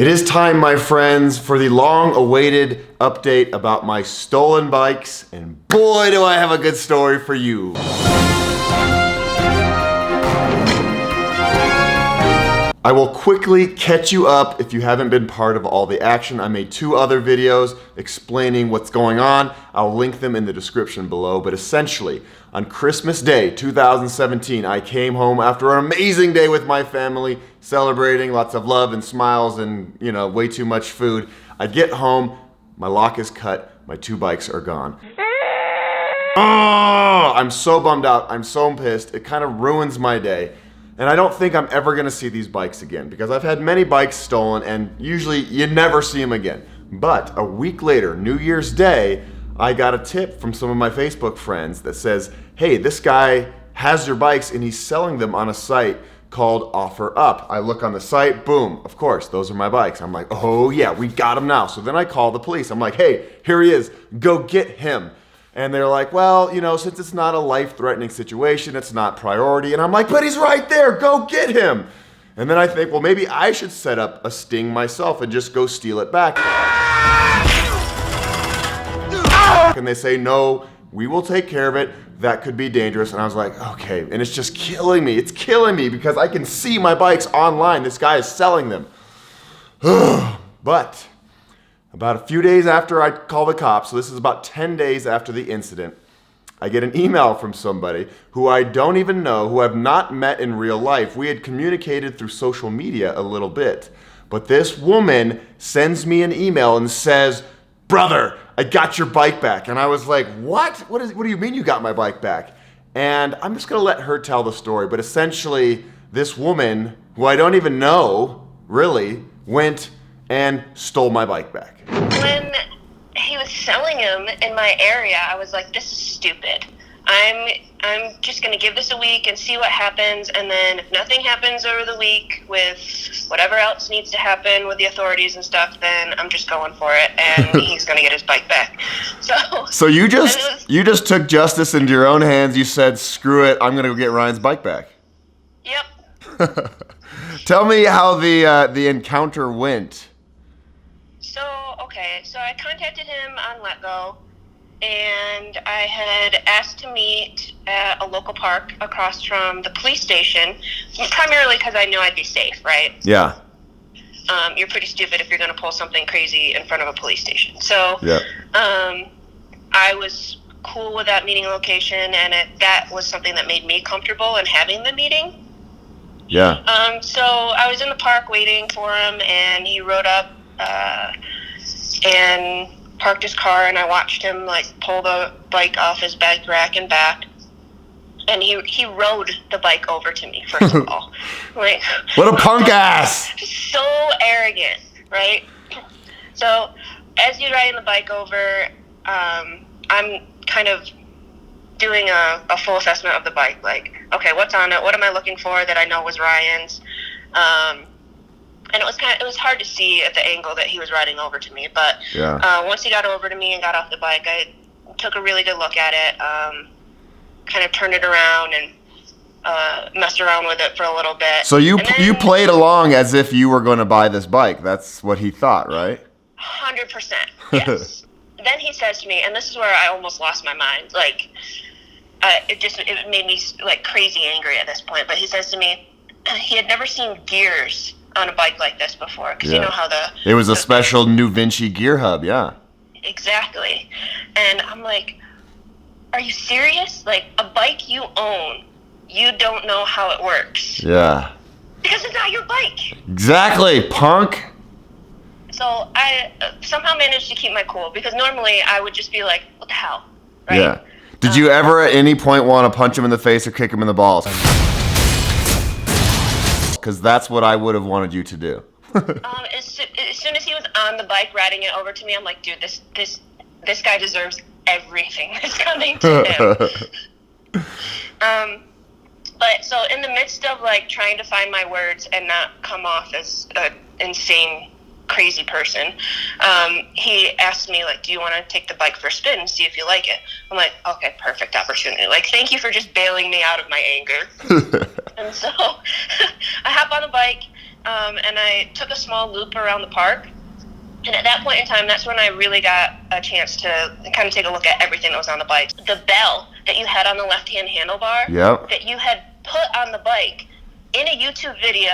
It is time, my friends, for the long-awaited update about my stolen bikes, and boy, do I have a good story for you. I will quickly catch you up if you haven't been part of all the action. I made 2 other videos explaining what's going on. I'll link them in the description below, but essentially, on Christmas Day 2017, I came home after an amazing day with my family, celebrating, lots of love and smiles and, way too much food. I get home, my lock is cut, my 2 bikes are gone. Oh, I'm so bummed out, I'm so pissed, it kind of ruins my day. And I don't think I'm ever gonna see these bikes again because I've had many bikes stolen and usually you never see them again. But a week later, New Year's Day, I got a tip from some of my Facebook friends that says, hey, this guy has your bikes and he's selling them on a site called Offer Up. I look on the site, boom, of course, those are my bikes. I'm like, oh yeah, we got him now. So then I call the police. I'm like, hey, here he is, go get him. And they're like, well, since it's not a life-threatening situation, it's not priority. And I'm like, but he's right there, go get him. And then I think, well, maybe I should set up a sting myself and just go steal it back. And they say, no, we will take care of it. That could be dangerous. And I was like, okay. And it's just killing me. It's killing me because I can see my bikes online. This guy is selling them. But about a few days after I call the cops, so this is about 10 days after the incident, I get an email from somebody who I don't even know, who I've not met in real life. We had communicated through social media a little bit. But this woman sends me an email and says, brother, I got your bike back. And I was like, what? What do you mean you got my bike back? And I'm just gonna let her tell the story. But essentially, this woman, who I don't even know, really, went and stole my bike back. When he was selling them in my area, I was like, this is stupid. I'm just going to give this a week and see what happens, and then if nothing happens over the week with whatever else needs to happen with the authorities and stuff, then I'm just going for it, and he's going to get his bike back. So you just took justice into your own hands. You said, screw it, I'm going to go get Ryan's bike back. Yep. Tell me how the encounter went. So I contacted him on Let Go, and I had asked to meet at a local park across from the police station, primarily because I knew I'd be safe, right? Yeah. You're pretty stupid if you're going to pull something crazy in front of a police station. So yeah. I was cool with that meeting location, and that was something that made me comfortable in having the meeting. Yeah. So I was in the park waiting for him, and he rode up and parked his car, and I watched him pull the bike off his bike rack and back, and he rode the bike over to me first of all. What a punk ass! So arrogant, right? So as he's riding the bike over, I'm kind of doing a full assessment of the bike, okay, what's on it? What am I looking for that I know was Ryan's? And it was hard to see at the angle that he was riding over to me, but yeah. Once he got over to me and got off the bike, I took a really good look at it, kind of turned it around and messed around with it for a little bit. So you played along as if you were going to buy this bike. That's what he thought, right? 100%, yes. Then he says to me, and this is where I almost lost my mind, it made me crazy angry at this point, but he says to me, he had never seen gears on a bike like this before, because you know how it was a special New Vinci gear hub, yeah. Exactly. And I'm like, are you serious? A bike you own, you don't know how it works. Yeah. Because it's not your bike. Exactly, punk. So I somehow managed to keep my cool, because normally I would just be like, what the hell, right? Yeah. Did you ever at any point want to punch him in the face or kick him in the balls? Because that's what I would have wanted you to do. As soon as he was on the bike riding it over to me, I'm like, dude, this guy deserves everything that's coming to him. But so in the midst of trying to find my words and not come off as an insane, crazy person, he asked me, do you want to take the bike for a spin and see if you like it? I'm like, okay, perfect opportunity. Thank you for just bailing me out of my anger. And so I hop on the bike, and I took a small loop around the park. And at that point in time, that's when I really got a chance to kind of take a look at everything that was on the bike. The bell that you had on the left-hand handlebar, Yep. that you had put on the bike in a YouTube video.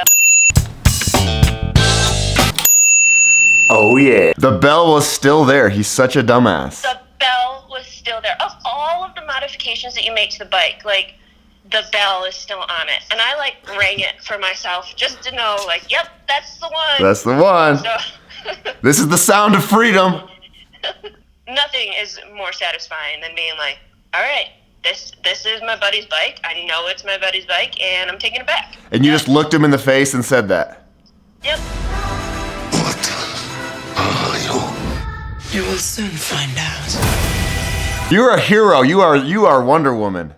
Oh, yeah. The bell was still there. He's such a dumbass. The bell was still there. Of all of the modifications that you make to the bike, like, the bell is still on it. And I, like, rang it for myself just to know, like, yep, that's the one. That's the one. So This is the sound of freedom. nothing is more satisfying than being like, all right, this is my buddy's bike. I know it's my buddy's bike, and I'm taking it back. And you just looked him in the face and said that. Yep. What are you? You will soon find out. You're a hero. You are Wonder Woman.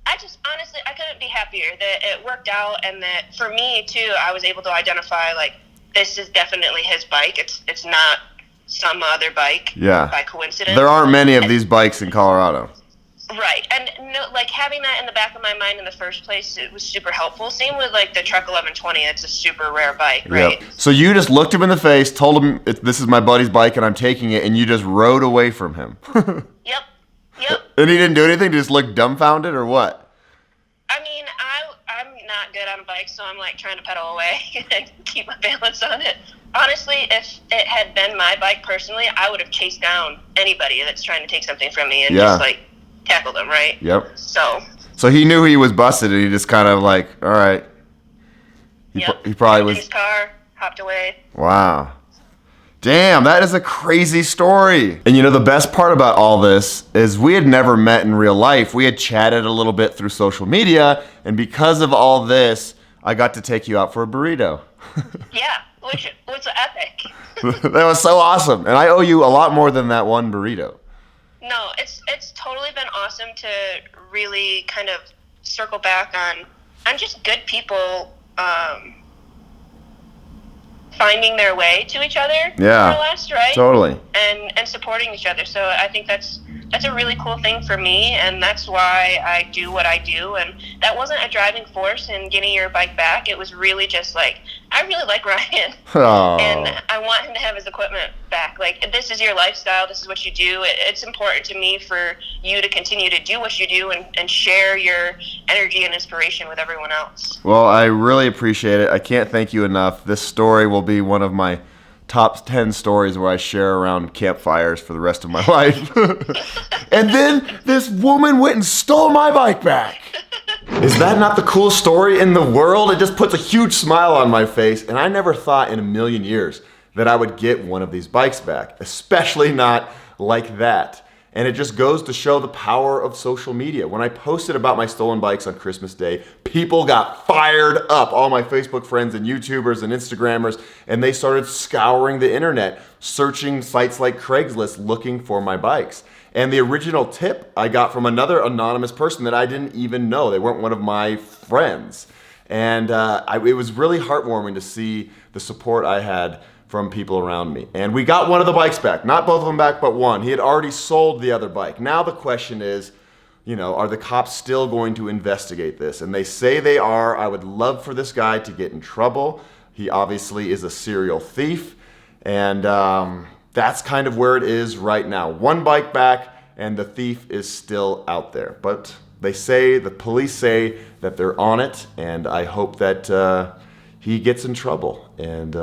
Honestly, I couldn't be happier that it worked out, and that for me too, I was able to identify, like, this is definitely his bike. It's not some other bike. Yeah. By coincidence. There aren't many of these bikes in Colorado. Right, and no, like, having that in the back of my mind in the first place, it was super helpful. Same with, like, the Truck 1120. It's a super rare bike, right? Yep. So you just looked him in the face, told him this is my buddy's bike and I'm taking it, and you just rode away from him. Yep. And he didn't do anything. Just look dumbfounded or what? I mean, I'm not good on a bike, so I'm, like, trying to pedal away and keep my balance on it. Honestly, if it had been my bike personally, I would have chased down anybody that's trying to take something from me and just, like, tackle them, right? Yep. So he knew he was busted, and he just kind of like, all right. He probably in was. his car, hopped away. Wow. Damn, that is a crazy story. And you know, the best part about all this is we had never met in real life. We had chatted a little bit through social media, and because of all this, I got to take you out for a burrito. Yeah, which was epic. That was so awesome. And I owe you a lot more than that one burrito. No, it's totally been awesome to really kind of circle back on just good people finding their way to each other, Yeah, more or less, right? Totally. And supporting each other. So I think that's a really cool thing for me, and that's why I do what I do. And that wasn't a driving force in getting your bike back. It was really just like, I really like Ryan, Oh. and I want him to have his equipment back. Like, this is your lifestyle. This is what you do. It's important to me for you to continue to do what you do and share your energy and inspiration with everyone else. Well, I really appreciate it. I can't thank you enough. This story will be one of my top 10 stories where I share around campfires for the rest of my life. And then this woman went and stole my bike back. Is that not the coolest story in the world? It just puts a huge smile on my face, and I never thought in a million years that I would get one of these bikes back, especially not like that. And it just goes to show the power of social media. When I posted about my stolen bikes on Christmas Day, people got fired up, all my Facebook friends and YouTubers and Instagrammers, and they started scouring the internet, searching sites like Craigslist, looking for my bikes. And the original tip I got from another anonymous person that I didn't even know. They weren't one of my friends. And it was really heartwarming to see the support I had from people around me. And we got one of the bikes back. Not both of them back, but one. He had already sold the other bike. Now the question is, you know, are the cops still going to investigate this? And they say they are. I would love for this guy to get in trouble. He obviously is a serial thief. And that's kind of where it is right now. One bike back, and the thief is still out there. But the police say that they're on it, and I hope that he gets in trouble. And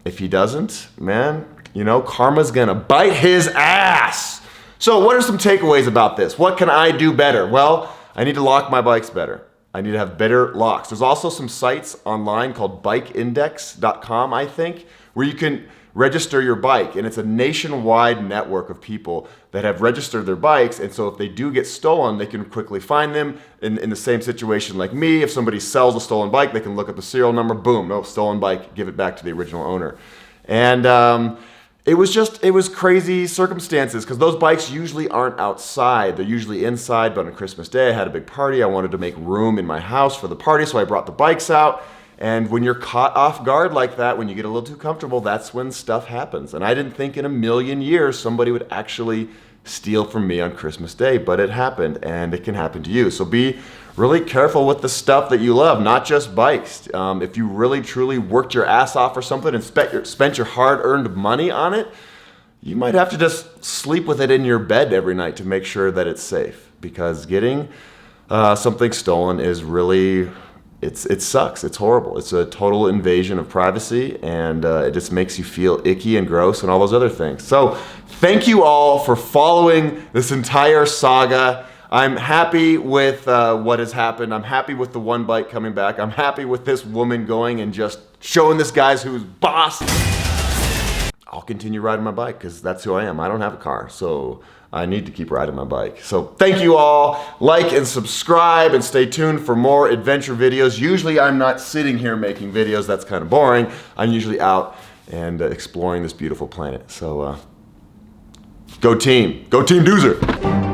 if he doesn't, man, you know, karma's gonna bite his ass. So what are some takeaways about this? What can I do better? Well, I need to lock my bikes better. I need to have better locks. There's also some sites online called bikeindex.com, I think, where you can register your bike, and it's a nationwide network of people that have registered their bikes, and so if they do get stolen, they can quickly find them. In the same situation like me, if somebody sells a stolen bike, they can look at the serial number, boom, no, stolen bike, give it back to the original owner. And it was crazy circumstances, because those bikes usually aren't outside, they're usually inside. But on Christmas Day, I had a big party, I wanted to make room in my house for the party, so I brought the bikes out. And when you're caught off guard like that, when you get a little too comfortable, that's when stuff happens. And I didn't think in a million years somebody would actually steal from me on Christmas Day, but it happened, and it can happen to you. So be really careful with the stuff that you love, not just bikes. If you really truly worked your ass off for something and spent your hard-earned money on it, you might have to just sleep with it in your bed every night to make sure that it's safe, because getting something stolen is really, it sucks. It's horrible. It's a total invasion of privacy, and it just makes you feel icky and gross and all those other things. So thank you all for following this entire saga. I'm happy with what has happened. I'm happy with the one bike coming back. I'm happy with this woman going and just showing this guy's who's boss. I'll continue riding my bike because that's who I am. I don't have a car, so I need to keep riding my bike. So thank you all. Like and subscribe and stay tuned for more adventure videos. Usually I'm not sitting here making videos. That's kind of boring. I'm usually out and exploring this beautiful planet. So go team. Go Team Duzer.